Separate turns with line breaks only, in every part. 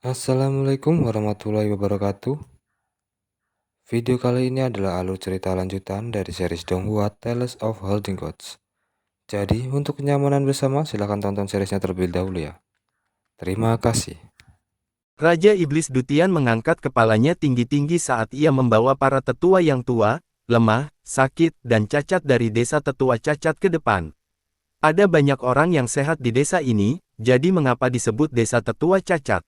Assalamualaikum warahmatullahi wabarakatuh. Video kali ini adalah alur cerita lanjutan dari series Donghua Tales of Holding Gods. Jadi, untuk kenyamanan bersama, silahkan tonton seriesnya terlebih dahulu ya. Terima kasih.
Raja Iblis Dutian mengangkat kepalanya tinggi-tinggi saat ia membawa para tetua yang tua, lemah, sakit, dan cacat dari desa tetua cacat ke depan. Ada banyak orang yang sehat di desa ini, jadi mengapa disebut desa tetua cacat?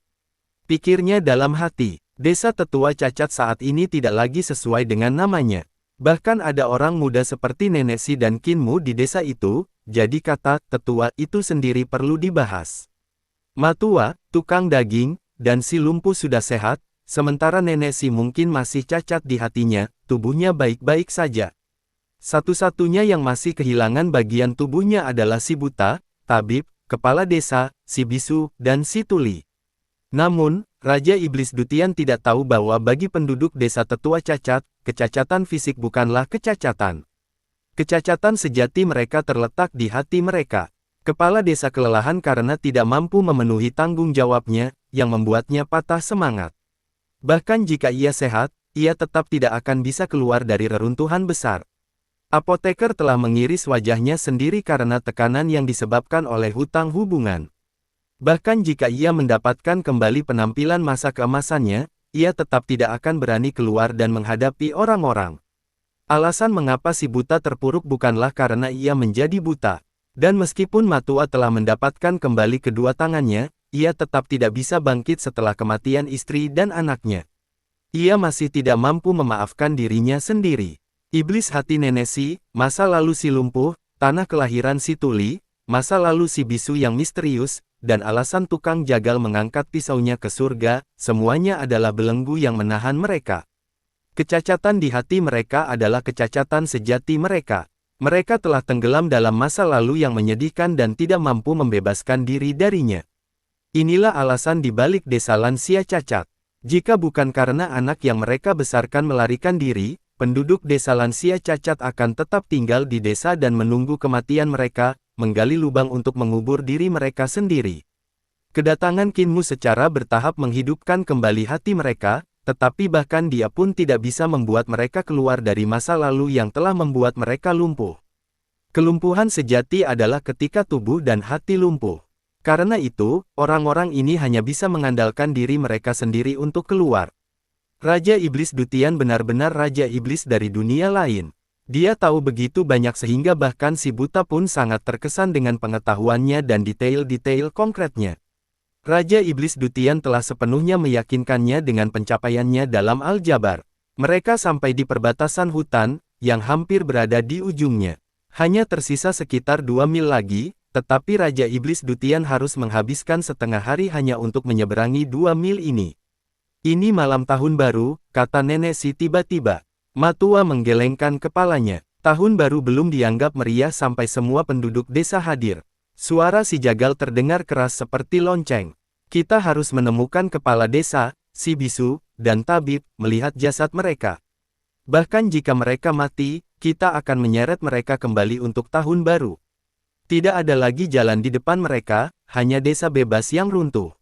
Pikirnya dalam hati, desa tetua cacat saat ini tidak lagi sesuai dengan namanya. Bahkan ada orang muda seperti Nenek Si dan Kinmu di desa itu, jadi kata tetua itu sendiri perlu dibahas. Matua, tukang daging, dan si lumpuh sudah sehat, sementara Nenek Si mungkin masih cacat di hatinya, tubuhnya baik-baik saja. Satu-satunya yang masih kehilangan bagian tubuhnya adalah si buta, tabib, kepala desa, si bisu, dan si tuli. Namun, Raja Iblis Dutian tidak tahu bahwa bagi penduduk desa tetua cacat, kecacatan fisik bukanlah kecacatan. Kecacatan sejati mereka terletak di hati mereka. Kepala desa kelelahan karena tidak mampu memenuhi tanggung jawabnya, yang membuatnya patah semangat. Bahkan jika ia sehat, ia tetap tidak akan bisa keluar dari reruntuhan besar. Apoteker telah mengiris wajahnya sendiri karena tekanan yang disebabkan oleh hutang hubungan. Bahkan jika ia mendapatkan kembali penampilan masa keemasannya, ia tetap tidak akan berani keluar dan menghadapi orang-orang. Alasan mengapa si buta terpuruk bukanlah karena ia menjadi buta. Dan meskipun Matua telah mendapatkan kembali kedua tangannya, ia tetap tidak bisa bangkit setelah kematian istri dan anaknya. Ia masih tidak mampu memaafkan dirinya sendiri. Iblis hati Nenek Si, masa lalu si lumpuh, tanah kelahiran si tuli, masa lalu si bisu yang misterius, dan alasan tukang jagal mengangkat pisaunya ke surga, semuanya adalah belenggu yang menahan mereka. Kecacatan di hati mereka adalah kecacatan sejati mereka. Mereka telah tenggelam dalam masa lalu yang menyedihkan dan tidak mampu membebaskan diri darinya. Inilah alasan di balik desa lansia cacat. Jika bukan karena anak yang mereka besarkan melarikan diri, penduduk desa lansia cacat akan tetap tinggal di desa dan menunggu kematian mereka, menggali lubang untuk mengubur diri mereka sendiri. Kedatangan Kinmu secara bertahap menghidupkan kembali hati mereka, tetapi bahkan dia pun tidak bisa membuat mereka keluar dari masa lalu yang telah membuat mereka lumpuh. Kelumpuhan sejati adalah ketika tubuh dan hati lumpuh. Karena itu, orang-orang ini hanya bisa mengandalkan diri mereka sendiri untuk keluar. Raja Iblis Dutian benar-benar Raja Iblis dari dunia lain. Dia tahu begitu banyak sehingga bahkan si buta pun sangat terkesan dengan pengetahuannya dan detail-detail konkretnya. Raja Iblis Dutian telah sepenuhnya meyakinkannya dengan pencapaiannya dalam Aljabar. Mereka sampai di perbatasan hutan, yang hampir berada di ujungnya. Hanya tersisa sekitar 2 mil lagi, tetapi Raja Iblis Dutian harus menghabiskan setengah hari hanya untuk menyeberangi 2 mil ini. Ini malam tahun baru, kata Nenek Si tiba-tiba. Matua menggelengkan kepalanya. Tahun baru belum dianggap meriah sampai semua penduduk desa hadir. Suara si jagal terdengar keras seperti lonceng. Kita harus menemukan kepala desa, si bisu, dan tabib, melihat jasad mereka. Bahkan jika mereka mati, kita akan menyeret mereka kembali untuk tahun baru. Tidak ada lagi jalan di depan mereka, hanya desa bebas yang runtuh.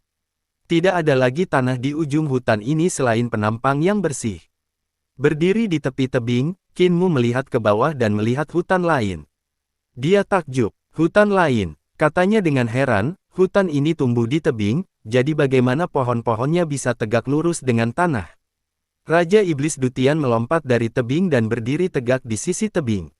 Tidak ada lagi tanah di ujung hutan ini selain penampang yang bersih. Berdiri di tepi tebing, Kinmu melihat ke bawah dan melihat hutan lain. Dia takjub. Hutan lain, katanya dengan heran, hutan ini tumbuh di tebing, jadi bagaimana pohon-pohonnya bisa tegak lurus dengan tanah? Raja Iblis Dutian melompat dari tebing dan berdiri tegak di sisi tebing.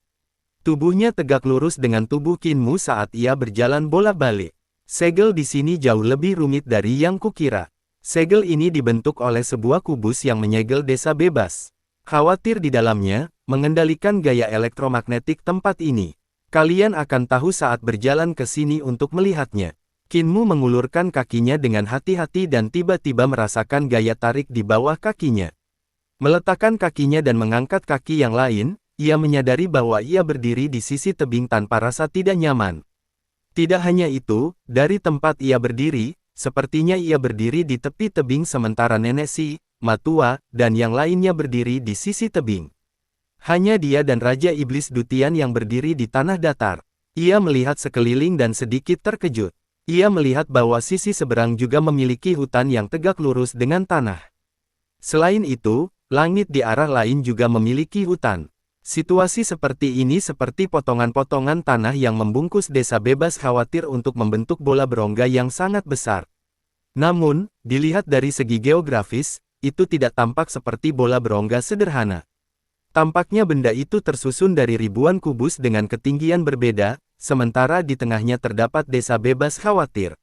Tubuhnya tegak lurus dengan tubuh Kinmu saat ia berjalan bolak-balik. Segel di sini jauh lebih rumit dari yang kukira. Segel ini dibentuk oleh sebuah kubus yang menyegel desa bebas. Khawatir di dalamnya, mengendalikan gaya elektromagnetik tempat ini. Kalian akan tahu saat berjalan ke sini untuk melihatnya. Kinmu mengulurkan kakinya dengan hati-hati dan tiba-tiba merasakan gaya tarik di bawah kakinya. Meletakkan kakinya dan mengangkat kaki yang lain, ia menyadari bahwa ia berdiri di sisi tebing tanpa rasa tidak nyaman. Tidak hanya itu, dari tempat ia berdiri, sepertinya ia berdiri di tepi tebing sementara Nenek Si, Matua, dan yang lainnya berdiri di sisi tebing. Hanya dia dan Raja Iblis Dutian yang berdiri di tanah datar. Ia melihat sekeliling dan sedikit terkejut. Ia melihat bahwa sisi seberang juga memiliki hutan yang tegak lurus dengan tanah. Selain itu, langit di arah lain juga memiliki hutan. Situasi seperti ini seperti potongan-potongan tanah yang membungkus desa bebas khawatir untuk membentuk bola berongga yang sangat besar. Namun, dilihat dari segi geografis, itu tidak tampak seperti bola berongga sederhana. Tampaknya benda itu tersusun dari ribuan kubus dengan ketinggian berbeda, sementara di tengahnya terdapat desa bebas khawatir.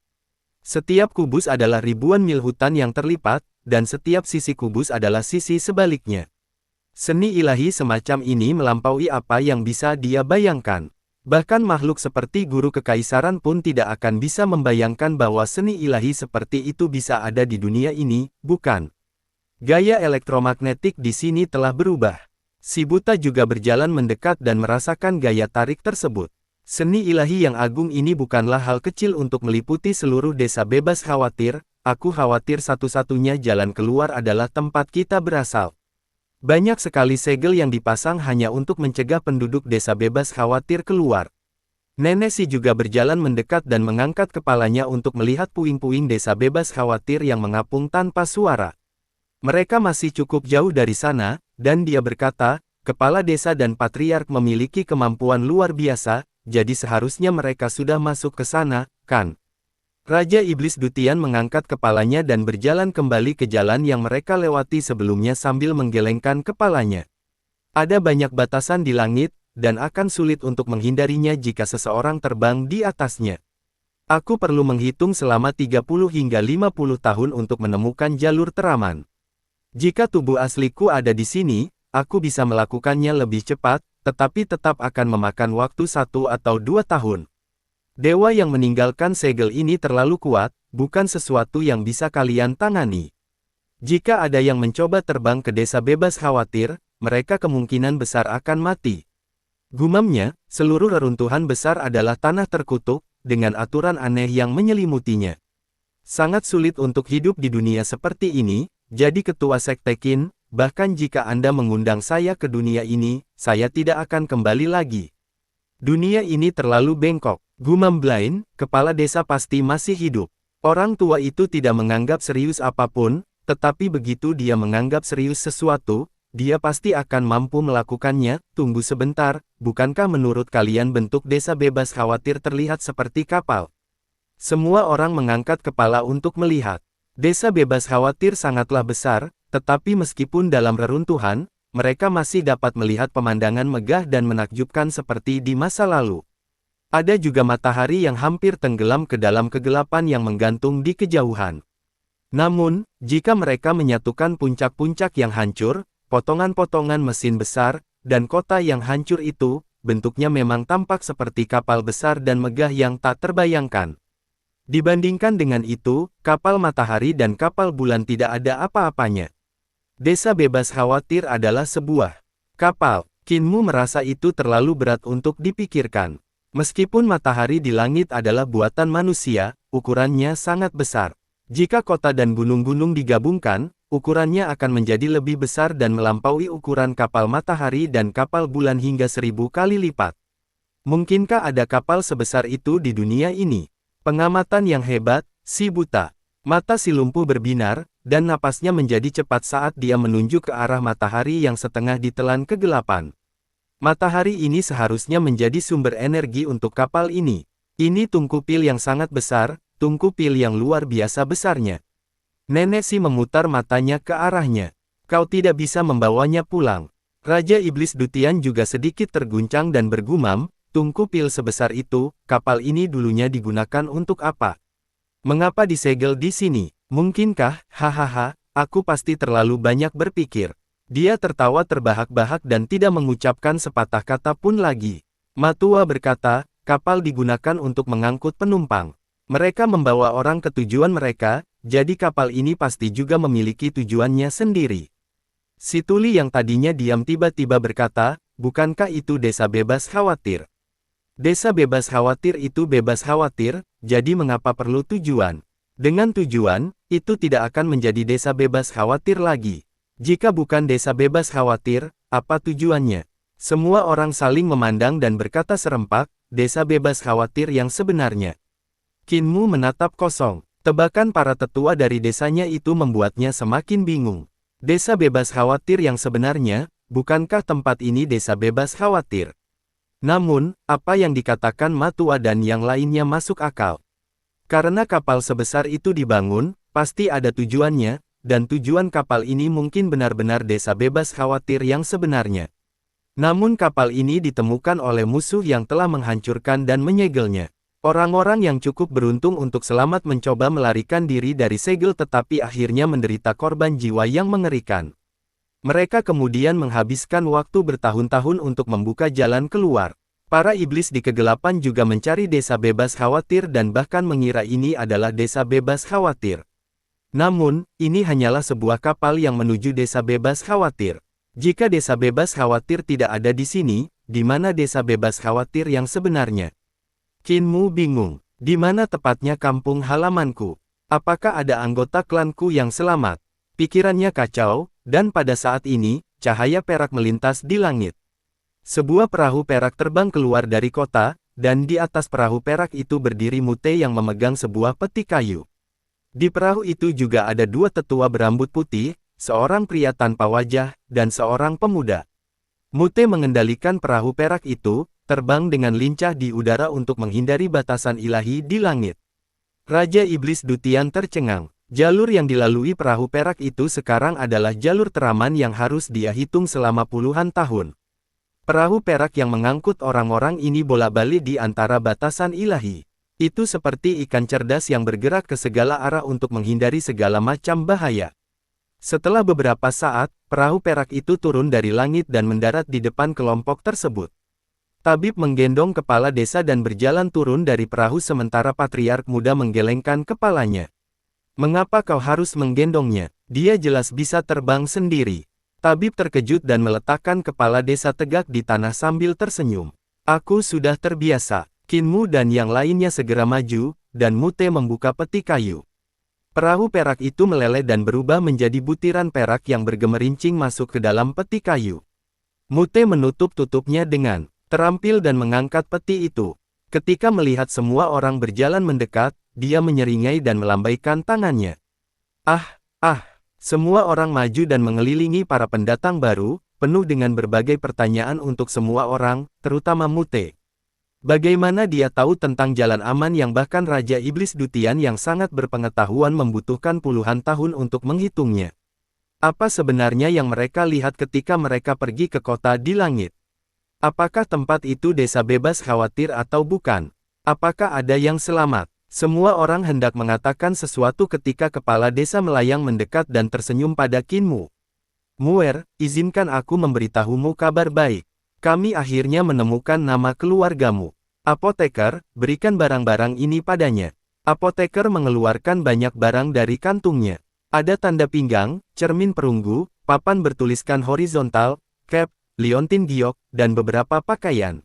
Setiap kubus adalah ribuan mil hutan yang terlipat, dan setiap sisi kubus adalah sisi sebaliknya. Seni ilahi semacam ini melampaui apa yang bisa dia bayangkan. Bahkan makhluk seperti guru kekaisaran pun tidak akan bisa membayangkan bahwa seni ilahi seperti itu bisa ada di dunia ini, bukan? Gaya elektromagnetik di sini telah berubah. Si buta juga berjalan mendekat dan merasakan gaya tarik tersebut. Seni ilahi yang agung ini bukanlah hal kecil untuk meliputi seluruh desa bebas khawatir. Aku khawatir satu-satunya jalan keluar adalah tempat kita berasal. Banyak sekali segel yang dipasang hanya untuk mencegah penduduk desa bebas khawatir keluar. Nenek Si juga berjalan mendekat dan mengangkat kepalanya untuk melihat puing-puing desa bebas khawatir yang mengapung tanpa suara. Mereka masih cukup jauh dari sana, dan dia berkata, kepala desa dan patriark memiliki kemampuan luar biasa, jadi seharusnya mereka sudah masuk ke sana, kan? Raja Iblis Dutian mengangkat kepalanya dan berjalan kembali ke jalan yang mereka lewati sebelumnya sambil menggelengkan kepalanya. Ada banyak batasan di langit, dan akan sulit untuk menghindarinya jika seseorang terbang di atasnya. Aku perlu menghitung selama 30 hingga 50 tahun untuk menemukan jalur teraman. Jika tubuh asliku ada di sini, aku bisa melakukannya lebih cepat, tetapi tetap akan memakan waktu 1 atau 2 tahun. Dewa yang meninggalkan segel ini terlalu kuat, bukan sesuatu yang bisa kalian tangani. Jika ada yang mencoba terbang ke desa bebas khawatir, mereka kemungkinan besar akan mati. Gumamnya, seluruh reruntuhan besar adalah tanah terkutuk, dengan aturan aneh yang menyelimutinya. Sangat sulit untuk hidup di dunia seperti ini, jadi ketua sekte Qin, bahkan jika Anda mengundang saya ke dunia ini, saya tidak akan kembali lagi. Dunia ini terlalu bengkok. Gumam Blaine, kepala desa pasti masih hidup. Orang tua itu tidak menganggap serius apapun, tetapi begitu dia menganggap serius sesuatu, dia pasti akan mampu melakukannya. Tunggu sebentar, bukankah menurut kalian bentuk desa bebas khawatir terlihat seperti kapal? Semua orang mengangkat kepala untuk melihat. Desa bebas khawatir sangatlah besar, tetapi meskipun dalam reruntuhan, mereka masih dapat melihat pemandangan megah dan menakjubkan seperti di masa lalu. Ada juga matahari yang hampir tenggelam ke dalam kegelapan yang menggantung di kejauhan. Namun, jika mereka menyatukan puncak-puncak yang hancur, potongan-potongan mesin besar, dan kota yang hancur itu, bentuknya memang tampak seperti kapal besar dan megah yang tak terbayangkan. Dibandingkan dengan itu, kapal matahari dan kapal bulan tidak ada apa-apanya. Desa bebas khawatir adalah sebuah kapal. Qinmu merasa itu terlalu berat untuk dipikirkan. Meskipun matahari di langit adalah buatan manusia, ukurannya sangat besar. Jika kota dan gunung-gunung digabungkan, ukurannya akan menjadi lebih besar dan melampaui ukuran kapal matahari dan kapal bulan hingga 1000 kali lipat. Mungkinkah ada kapal sebesar itu di dunia ini? Pengamatan yang hebat, si buta. Mata si lumpuh berbinar, dan napasnya menjadi cepat saat dia menunjuk ke arah matahari yang setengah ditelan kegelapan. Matahari ini seharusnya menjadi sumber energi untuk kapal ini. Ini tungku pil yang sangat besar, tungku pil yang luar biasa besarnya. Nenek Si memutar matanya ke arahnya. Kau tidak bisa membawanya pulang. Raja Iblis Dutian juga sedikit terguncang dan bergumam, tungku pil sebesar itu, kapal ini dulunya digunakan untuk apa? Mengapa disegel di sini? Mungkinkah, hahaha, aku pasti terlalu banyak berpikir. Dia tertawa terbahak-bahak dan tidak mengucapkan sepatah kata pun lagi. Matua berkata, kapal digunakan untuk mengangkut penumpang. Mereka membawa orang ke tujuan mereka, jadi kapal ini pasti juga memiliki tujuannya sendiri. Si tuli yang tadinya diam tiba-tiba berkata, bukankah itu desa bebas khawatir? Desa bebas khawatir itu bebas khawatir, jadi mengapa perlu tujuan? Dengan tujuan, itu tidak akan menjadi desa bebas khawatir lagi. Jika bukan desa bebas khawatir, apa tujuannya? Semua orang saling memandang dan berkata serempak, desa bebas khawatir yang sebenarnya. Kinmu menatap kosong. Tebakan para tetua dari desanya itu membuatnya semakin bingung. Desa bebas khawatir yang sebenarnya, bukankah tempat ini desa bebas khawatir? Namun, apa yang dikatakan Matua dan yang lainnya masuk akal. Karena kapal sebesar itu dibangun, pasti ada tujuannya, dan tujuan kapal ini mungkin benar-benar desa bebas khawatir yang sebenarnya. Namun kapal ini ditemukan oleh musuh yang telah menghancurkan dan menyegelnya. Orang-orang yang cukup beruntung untuk selamat mencoba melarikan diri dari segel tetapi akhirnya menderita korban jiwa yang mengerikan. Mereka kemudian menghabiskan waktu bertahun-tahun untuk membuka jalan keluar. Para iblis di kegelapan juga mencari desa bebas khawatir dan bahkan mengira ini adalah desa bebas khawatir. Namun, ini hanyalah sebuah kapal yang menuju desa bebas khawatir. Jika desa bebas khawatir tidak ada di sini, di mana desa bebas khawatir yang sebenarnya? Kinmu bingung. Di mana tepatnya kampung halamanku? Apakah ada anggota klanku yang selamat? Pikirannya kacau, dan pada saat ini, cahaya perak melintas di langit. Sebuah perahu perak terbang keluar dari kota, dan di atas perahu perak itu berdiri Mute yang memegang sebuah peti kayu. Di perahu itu juga ada dua tetua berambut putih, seorang pria tanpa wajah, dan seorang pemuda. Mute mengendalikan perahu perak itu, terbang dengan lincah di udara untuk menghindari batasan ilahi di langit. Raja Iblis Dutian tercengang. Jalur yang dilalui perahu perak itu sekarang adalah jalur teraman yang harus dia hitung selama puluhan tahun. Perahu perak yang mengangkut orang-orang ini bolak-balik di antara batasan ilahi. Itu seperti ikan cerdas yang bergerak ke segala arah untuk menghindari segala macam bahaya. Setelah beberapa saat, perahu perak itu turun dari langit dan mendarat di depan kelompok tersebut. Tabib menggendong kepala desa dan berjalan turun dari perahu sementara patriark muda menggelengkan kepalanya. Mengapa kau harus menggendongnya? Dia jelas bisa terbang sendiri. Tabib terkejut dan meletakkan kepala desa tegak di tanah sambil tersenyum. Aku sudah terbiasa. Kinmu dan yang lainnya segera maju, dan Mute membuka peti kayu. Perahu perak itu meleleh dan berubah menjadi butiran perak yang bergemerincing masuk ke dalam peti kayu. Mute menutup tutupnya dengan terampil dan mengangkat peti itu. Ketika melihat semua orang berjalan mendekat, dia menyeringai dan melambaikan tangannya. Semua orang maju dan mengelilingi para pendatang baru, penuh dengan berbagai pertanyaan untuk semua orang, terutama Mute. Bagaimana dia tahu tentang jalan aman yang bahkan Raja Iblis Dutian yang sangat berpengetahuan membutuhkan puluhan tahun untuk menghitungnya? Apa sebenarnya yang mereka lihat ketika mereka pergi ke kota di langit? Apakah tempat itu desa bebas khawatir atau bukan? Apakah ada yang selamat? Semua orang hendak mengatakan sesuatu ketika kepala desa melayang mendekat dan tersenyum pada Kinmu. Muer, izinkan aku memberitahumu kabar baik. Kami akhirnya menemukan nama keluargamu. Apoteker, berikan barang-barang ini padanya. Apoteker mengeluarkan banyak barang dari kantungnya. Ada tanda pinggang, cermin perunggu, papan bertuliskan horizontal, cap, liontin giok, dan beberapa pakaian.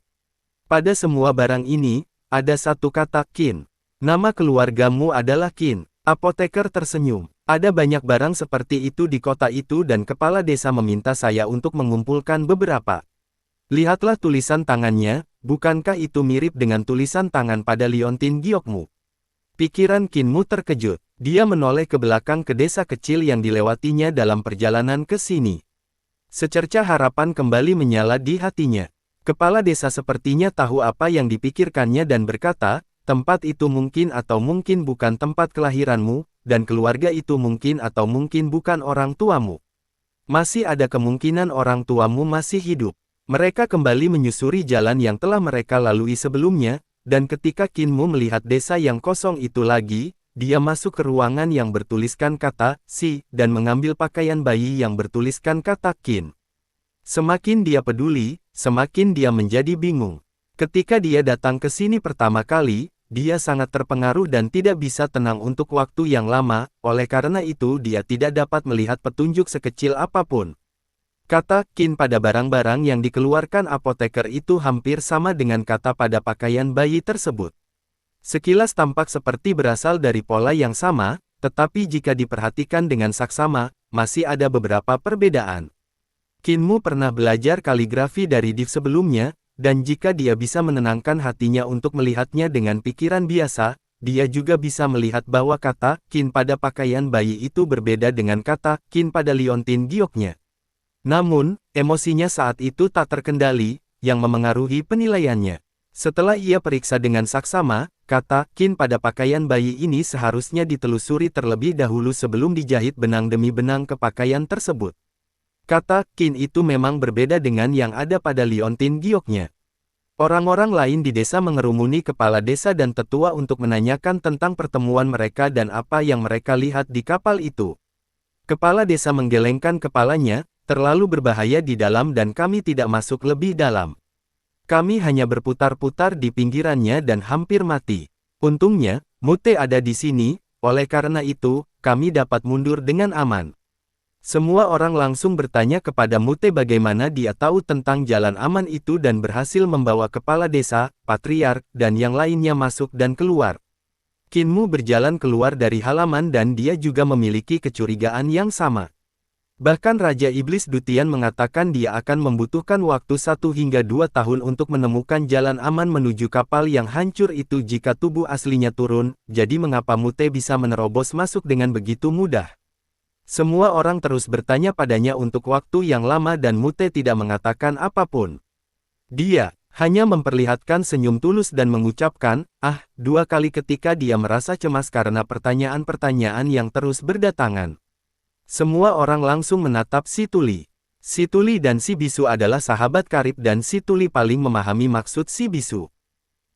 Pada semua barang ini, ada satu kata Kin. Nama keluargamu adalah Kin. Apoteker tersenyum. Ada banyak barang seperti itu di kota itu dan kepala desa meminta saya untuk mengumpulkan beberapa. Lihatlah tulisan tangannya, bukankah itu mirip dengan tulisan tangan pada liontin giokmu? Pikiran Kinmu terkejut. Dia menoleh ke belakang ke desa kecil yang dilewatinya dalam perjalanan ke sini. Secercah harapan kembali menyala di hatinya. Kepala desa sepertinya tahu apa yang dipikirkannya dan berkata, tempat itu mungkin atau mungkin bukan tempat kelahiranmu, dan keluarga itu mungkin atau mungkin bukan orang tuamu. Masih ada kemungkinan orang tuamu masih hidup. Mereka kembali menyusuri jalan yang telah mereka lalui sebelumnya, dan ketika Kinmu melihat desa yang kosong itu lagi, dia masuk ke ruangan yang bertuliskan kata "si" dan mengambil pakaian bayi yang bertuliskan kata Kin. Semakin dia peduli, semakin dia menjadi bingung. Ketika dia datang ke sini pertama kali, dia sangat terpengaruh dan tidak bisa tenang untuk waktu yang lama, oleh karena itu dia tidak dapat melihat petunjuk sekecil apapun. Kata Kin pada barang-barang yang dikeluarkan apoteker itu hampir sama dengan kata pada pakaian bayi tersebut. Sekilas tampak seperti berasal dari pola yang sama, tetapi jika diperhatikan dengan saksama, masih ada beberapa perbedaan. Kinmu pernah belajar kaligrafi dari Div sebelumnya, dan jika dia bisa menenangkan hatinya untuk melihatnya dengan pikiran biasa, dia juga bisa melihat bahwa kata Qin pada pakaian bayi itu berbeda dengan kata Qin pada liontin gioknya. Namun, emosinya saat itu tak terkendali, yang memengaruhi penilaiannya. Setelah ia periksa dengan saksama, kata Qin pada pakaian bayi ini seharusnya ditelusuri terlebih dahulu sebelum dijahit benang demi benang ke pakaian tersebut. Kata Qin itu memang berbeda dengan yang ada pada liontin gioknya. Orang-orang lain di desa mengerumuni kepala desa dan tetua untuk menanyakan tentang pertemuan mereka dan apa yang mereka lihat di kapal itu. Kepala desa menggelengkan kepalanya, terlalu berbahaya di dalam dan kami tidak masuk lebih dalam. Kami hanya berputar-putar di pinggirannya dan hampir mati. Untungnya, Mute ada di sini, oleh karena itu, kami dapat mundur dengan aman. Semua orang langsung bertanya kepada Mute bagaimana dia tahu tentang jalan aman itu dan berhasil membawa kepala desa, patriark, dan yang lainnya masuk dan keluar. Qinmu berjalan keluar dari halaman dan dia juga memiliki kecurigaan yang sama. Bahkan Raja Iblis Dutian mengatakan dia akan membutuhkan waktu 1 hingga 2 tahun untuk menemukan jalan aman menuju kapal yang hancur itu jika tubuh aslinya turun, jadi mengapa Mute bisa menerobos masuk dengan begitu mudah? Semua orang terus bertanya padanya untuk waktu yang lama dan Mute tidak mengatakan apapun. Dia hanya memperlihatkan senyum tulus dan mengucapkan, 2 kali ketika dia merasa cemas karena pertanyaan-pertanyaan yang terus berdatangan. Semua orang langsung menatap si Tuli. Si Tuli dan si Bisu adalah sahabat karib dan si Tuli paling memahami maksud si Bisu.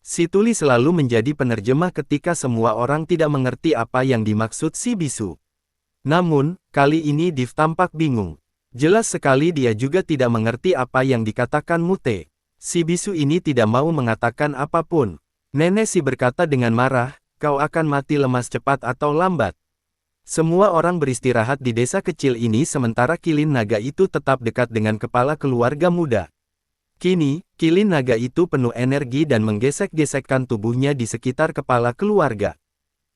Si Tuli selalu menjadi penerjemah ketika semua orang tidak mengerti apa yang dimaksud si Bisu. Namun, kali ini Div tampak bingung. Jelas sekali dia juga tidak mengerti apa yang dikatakan Mute. Si Bisu ini tidak mau mengatakan apapun. Nenek si berkata dengan marah, kau akan mati lemas cepat atau lambat. Semua orang beristirahat di desa kecil ini sementara kilin naga itu tetap dekat dengan kepala keluarga muda. Kini, kilin naga itu penuh energi dan menggesek-gesekkan tubuhnya di sekitar kepala keluarga.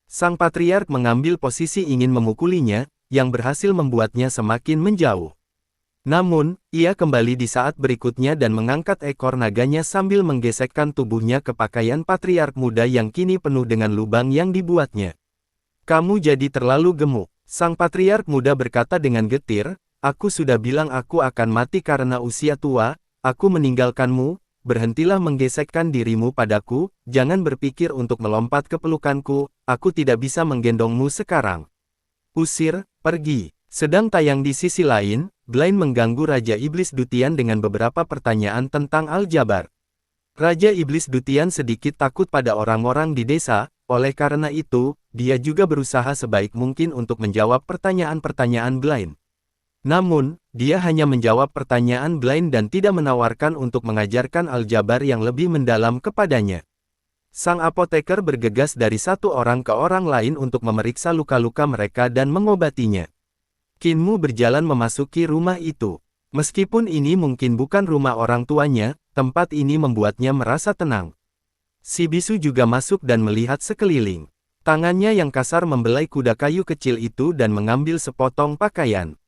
Sang patriark mengambil posisi ingin memukulinya, yang berhasil membuatnya semakin menjauh. Namun, ia kembali di saat berikutnya dan mengangkat ekor naganya sambil menggesekkan tubuhnya ke pakaian patriark muda yang kini penuh dengan lubang yang dibuatnya. Kamu jadi terlalu gemuk. Sang patriark muda berkata dengan getir, aku sudah bilang aku akan mati karena usia tua, aku meninggalkanmu, berhentilah menggesekkan dirimu padaku, jangan berpikir untuk melompat ke pelukanku, aku tidak bisa menggendongmu sekarang. Usir, pergi. Sedang tayang di sisi lain, Blaine mengganggu Raja Iblis Dutian dengan beberapa pertanyaan tentang Aljabar. Raja Iblis Dutian sedikit takut pada orang-orang di desa, oleh karena itu, dia juga berusaha sebaik mungkin untuk menjawab pertanyaan-pertanyaan Blaine. Namun, dia hanya menjawab pertanyaan Blaine dan tidak menawarkan untuk mengajarkan aljabar yang lebih mendalam kepadanya. Sang apoteker bergegas dari satu orang ke orang lain untuk memeriksa luka-luka mereka dan mengobatinya. Qinmu berjalan memasuki rumah itu. Meskipun ini mungkin bukan rumah orang tuanya, tempat ini membuatnya merasa tenang. Si Bisu juga masuk dan melihat sekeliling. Tangannya yang kasar membelai kuda kayu kecil itu dan mengambil sepotong pakaian.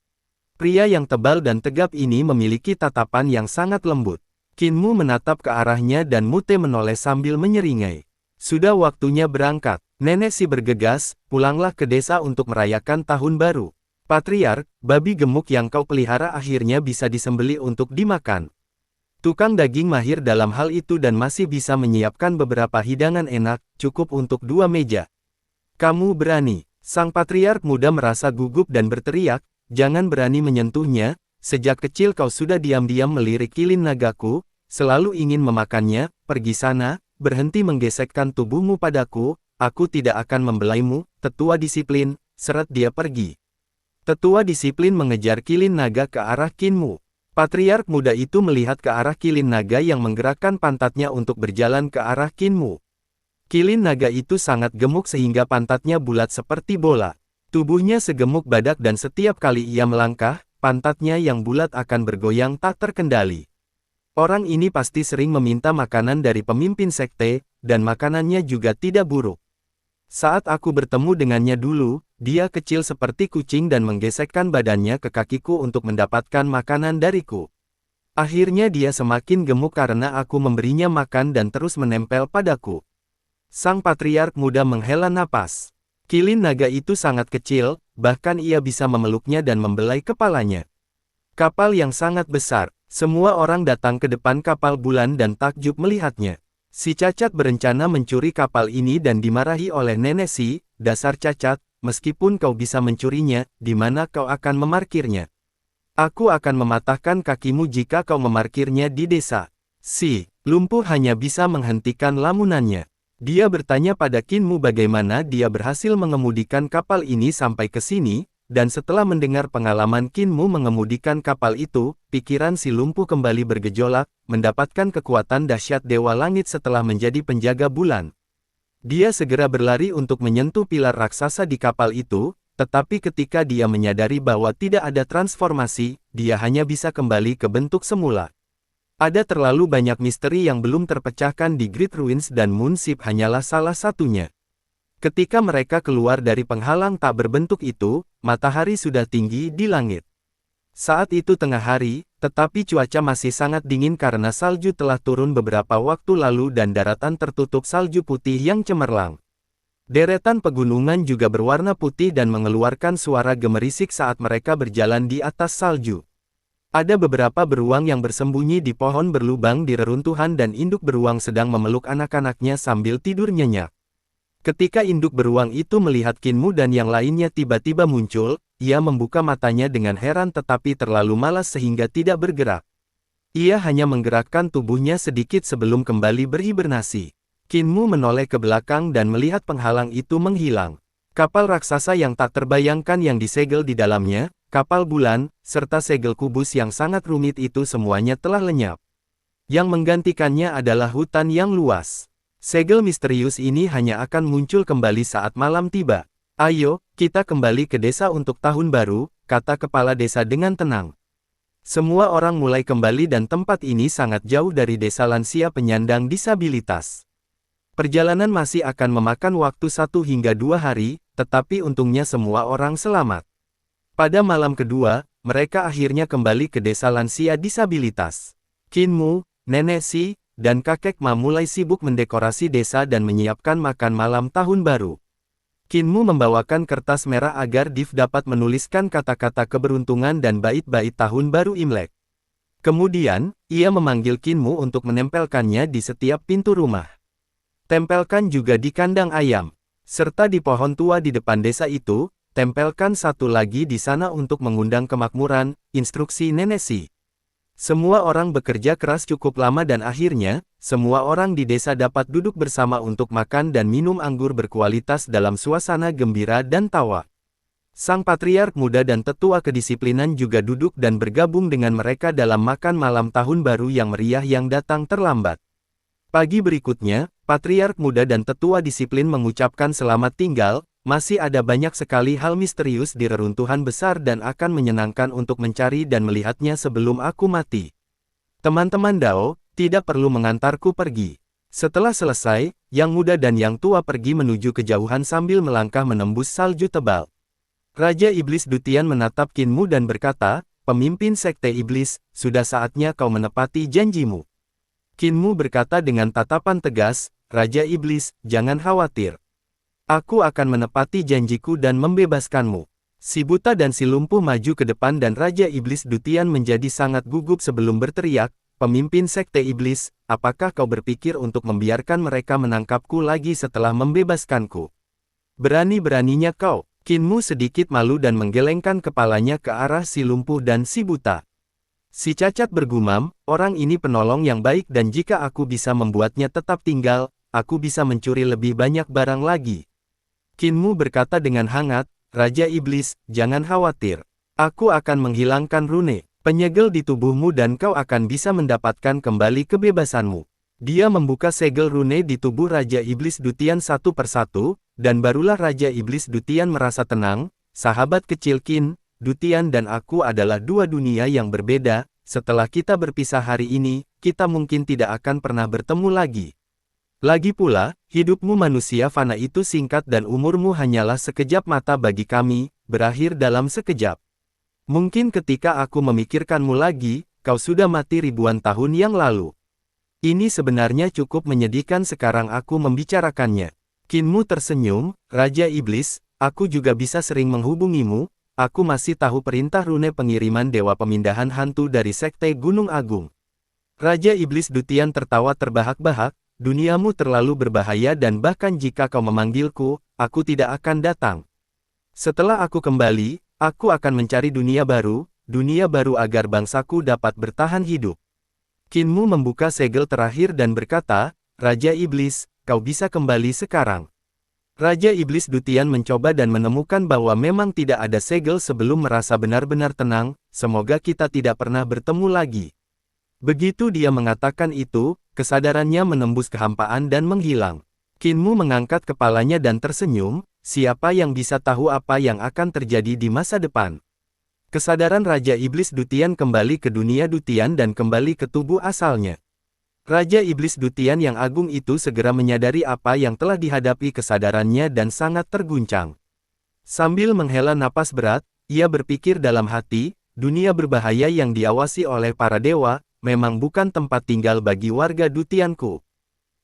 Pria yang tebal dan tegap ini memiliki tatapan yang sangat lembut. Qinmu menatap ke arahnya dan Mute menoleh sambil menyeringai. Sudah waktunya berangkat. Nenek si bergegas, pulanglah ke desa untuk merayakan tahun baru. Patriark, babi gemuk yang kau pelihara akhirnya bisa disembelih untuk dimakan. Tukang daging mahir dalam hal itu dan masih bisa menyiapkan beberapa hidangan enak, cukup untuk 2 meja. Kamu berani. Sang patriark muda merasa gugup dan berteriak, jangan berani menyentuhnya, sejak kecil kau sudah diam-diam melirik kilin nagaku, selalu ingin memakannya, pergi sana, berhenti menggesekkan tubuhmu padaku, aku tidak akan membelaimu, tetua disiplin, seret dia pergi. Tetua disiplin mengejar kilin naga ke arah Qinmu. Patriark muda itu melihat ke arah kilin naga yang menggerakkan pantatnya untuk berjalan ke arah Qinmu. Kilin naga itu sangat gemuk sehingga pantatnya bulat seperti bola. Tubuhnya segemuk badak dan setiap kali ia melangkah, pantatnya yang bulat akan bergoyang tak terkendali. Orang ini pasti sering meminta makanan dari pemimpin sekte, dan makanannya juga tidak buruk. Saat aku bertemu dengannya dulu, dia kecil seperti kucing dan menggesekkan badannya ke kakiku untuk mendapatkan makanan dariku. Akhirnya dia semakin gemuk karena aku memberinya makan dan terus menempel padaku. Sang patriark muda menghela napas. Kilin naga itu sangat kecil, bahkan ia bisa memeluknya dan membelai kepalanya. Kapal yang sangat besar. Semua orang datang ke depan kapal bulan dan takjub melihatnya. Si cacat berencana mencuri kapal ini dan dimarahi oleh nenek si, dasar cacat, meskipun kau bisa mencurinya, di mana kau akan memarkirnya? Aku akan mematahkan kakimu jika kau memarkirnya di desa. Si lumpuh hanya bisa menghentikan lamunannya. Dia bertanya pada Kinmu bagaimana dia berhasil mengemudikan kapal ini sampai ke sini, dan setelah mendengar pengalaman Kinmu mengemudikan kapal itu, pikiran si lumpuh kembali bergejolak, mendapatkan kekuatan dahsyat Dewa Langit setelah menjadi penjaga bulan. Dia segera berlari untuk menyentuh pilar raksasa di kapal itu, tetapi ketika dia menyadari bahwa tidak ada transformasi, dia hanya bisa kembali ke bentuk semula. Ada terlalu banyak misteri yang belum terpecahkan di Great Ruins dan Moonship hanyalah salah satunya. Ketika mereka keluar dari penghalang tak berbentuk itu, matahari sudah tinggi di langit. Saat itu tengah hari, tetapi cuaca masih sangat dingin karena salju telah turun beberapa waktu lalu dan daratan tertutup salju putih yang cemerlang. Deretan pegunungan juga berwarna putih dan mengeluarkan suara gemerisik saat mereka berjalan di atas salju. Ada beberapa beruang yang bersembunyi di pohon berlubang di reruntuhan dan induk beruang sedang memeluk anak-anaknya sambil tidur nyenyak. Ketika induk beruang itu melihat Kinmu dan yang lainnya tiba-tiba muncul, ia membuka matanya dengan heran tetapi terlalu malas sehingga tidak bergerak. Ia hanya menggerakkan tubuhnya sedikit sebelum kembali berhibernasi. Kinmu menoleh ke belakang dan melihat penghalang itu menghilang. Kapal raksasa yang tak terbayangkan yang disegel di dalamnya, kapal bulan, serta segel kubus yang sangat rumit itu semuanya telah lenyap. Yang menggantikannya adalah hutan yang luas. Segel misterius ini hanya akan muncul kembali saat malam tiba. Ayo, kita kembali ke desa untuk tahun baru, kata kepala desa dengan tenang. Semua orang mulai kembali dan tempat ini sangat jauh dari desa lansia penyandang disabilitas. Perjalanan masih akan memakan waktu 1 hingga 2 hari, tetapi untungnya semua orang selamat. Pada malam kedua, mereka akhirnya kembali ke desa lansia disabilitas. Kinmu, nenek si, dan kakek Ma mulai sibuk mendekorasi desa dan menyiapkan makan malam tahun baru. Kinmu membawakan kertas merah agar Div dapat menuliskan kata-kata keberuntungan dan bait-bait tahun baru Imlek. Kemudian, ia memanggil Kinmu untuk menempelkannya di setiap pintu rumah. Tempelkan juga di kandang ayam, serta di pohon tua di depan desa itu, tempelkan satu lagi di sana untuk mengundang kemakmuran, instruksi nenek si. Semua orang bekerja keras cukup lama dan akhirnya, semua orang di desa dapat duduk bersama untuk makan dan minum anggur berkualitas dalam suasana gembira dan tawa. Sang patriark muda dan tetua kedisiplinan juga duduk dan bergabung dengan mereka dalam makan malam tahun baru yang meriah yang datang terlambat. Pagi berikutnya, patriark muda dan tetua disiplin mengucapkan selamat tinggal. Masih ada banyak sekali hal misterius di reruntuhan besar dan akan menyenangkan untuk mencari dan melihatnya sebelum aku mati. Teman-teman Dao, tidak perlu mengantarku pergi. Setelah selesai, yang muda dan yang tua pergi menuju kejauhan sambil melangkah menembus salju tebal. Raja Iblis Dutian menatap Kinmu dan berkata, pemimpin Sekte Iblis, sudah saatnya kau menepati janjimu. Kinmu berkata dengan tatapan tegas, Raja Iblis, jangan khawatir. Aku akan menepati janjiku dan membebaskanmu. Si buta dan si lumpuh maju ke depan dan Raja Iblis Dutian menjadi sangat gugup sebelum berteriak, pemimpin Sekte Iblis, apakah kau berpikir untuk membiarkan mereka menangkapku lagi setelah membebaskanku? Berani-beraninya kau. Kinmu sedikit malu dan menggelengkan kepalanya ke arah si lumpuh dan si buta. Si cacat bergumam, orang ini penolong yang baik dan jika aku bisa membuatnya tetap tinggal, aku bisa mencuri lebih banyak barang lagi. Kinmu berkata dengan hangat, Raja Iblis, jangan khawatir. Aku akan menghilangkan rune penyegel di tubuhmu dan kau akan bisa mendapatkan kembali kebebasanmu. Dia membuka segel rune di tubuh Raja Iblis Dutian satu persatu, dan barulah Raja Iblis Dutian merasa tenang, sahabat kecil Kin, Dutian dan aku adalah dua dunia yang berbeda, setelah kita berpisah hari ini, kita mungkin tidak akan pernah bertemu lagi. Lagi pula, hidupmu manusia fana itu singkat dan umurmu hanyalah sekejap mata bagi kami, berakhir dalam sekejap. Mungkin ketika aku memikirkanmu lagi, kau sudah mati ribuan tahun yang lalu. Ini sebenarnya cukup menyedihkan sekarang aku membicarakannya. Qinmu tersenyum, Raja Iblis, aku juga bisa sering menghubungimu, aku masih tahu perintah rune pengiriman Dewa Pemindahan Hantu dari Sekte Gunung Agung. Raja Iblis Dutian tertawa terbahak-bahak, duniamu terlalu berbahaya dan bahkan jika kau memanggilku, aku tidak akan datang. Setelah aku kembali, aku akan mencari dunia baru agar bangsaku dapat bertahan hidup. Qinmu membuka segel terakhir dan berkata, Raja Iblis, kau bisa kembali sekarang. Raja Iblis Dutian mencoba dan menemukan bahwa memang tidak ada segel sebelum merasa benar-benar tenang, semoga kita tidak pernah bertemu lagi. Begitu dia mengatakan itu, kesadarannya menembus kehampaan dan menghilang. Qinmu mengangkat kepalanya dan tersenyum, siapa yang bisa tahu apa yang akan terjadi di masa depan. Kesadaran Raja Iblis Dutian kembali ke dunia Dutian dan kembali ke tubuh asalnya. Raja Iblis Dutian yang agung itu segera menyadari apa yang telah dihadapi kesadarannya dan sangat terguncang. Sambil menghela napas berat, ia berpikir dalam hati, dunia berbahaya yang diawasi oleh para dewa, memang bukan tempat tinggal bagi warga Dutianku.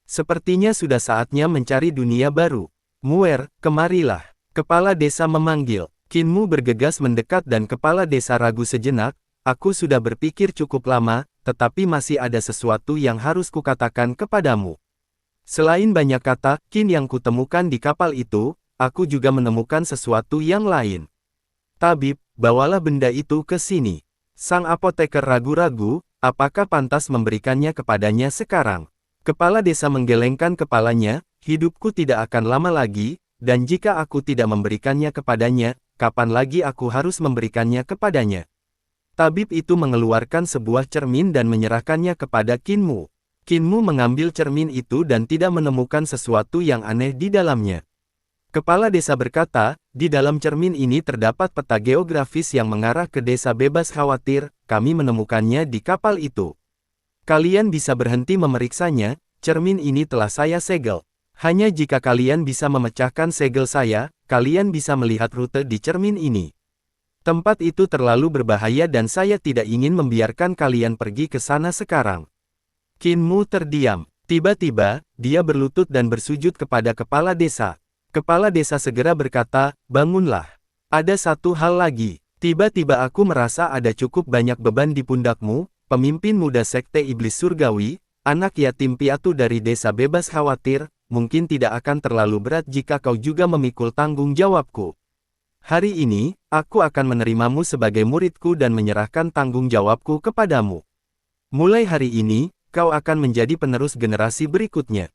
Sepertinya sudah saatnya mencari dunia baru. Muer, kemarilah. Kepala desa memanggil. Qinmu bergegas mendekat dan kepala desa ragu sejenak, aku sudah berpikir cukup lama, tetapi masih ada sesuatu yang harus kukatakan kepadamu. Selain banyak kata, Qin yang kutemukan di kapal itu, aku juga menemukan sesuatu yang lain. Tabib, bawalah benda itu ke sini. Sang apoteker ragu-ragu, apakah pantas memberikannya kepadanya sekarang? Kepala desa menggelengkan kepalanya, hidupku tidak akan lama lagi, dan jika aku tidak memberikannya kepadanya, kapan lagi aku harus memberikannya kepadanya? Tabib itu mengeluarkan sebuah cermin dan menyerahkannya kepada Qinmu. Qinmu mengambil cermin itu dan tidak menemukan sesuatu yang aneh di dalamnya. Kepala desa berkata, di dalam cermin ini terdapat peta geografis yang mengarah ke desa bebas khawatir, kami menemukannya di kapal itu. Kalian bisa berhenti memeriksanya, cermin ini telah saya segel. Hanya jika kalian bisa memecahkan segel saya, kalian bisa melihat rute di cermin ini. Tempat itu terlalu berbahaya dan saya tidak ingin membiarkan kalian pergi ke sana sekarang. Qinmu terdiam. Tiba-tiba, dia berlutut dan bersujud kepada kepala desa. Kepala desa segera berkata, bangunlah. Ada satu hal lagi. Tiba-tiba aku merasa ada cukup banyak beban di pundakmu, pemimpin muda Sekte Iblis Surgawi, anak yatim piatu dari desa bebas khawatir, mungkin tidak akan terlalu berat jika kau juga memikul tanggung jawabku. Hari ini, aku akan menerimamu sebagai muridku dan menyerahkan tanggung jawabku kepadamu. Mulai hari ini, kau akan menjadi penerus generasi berikutnya.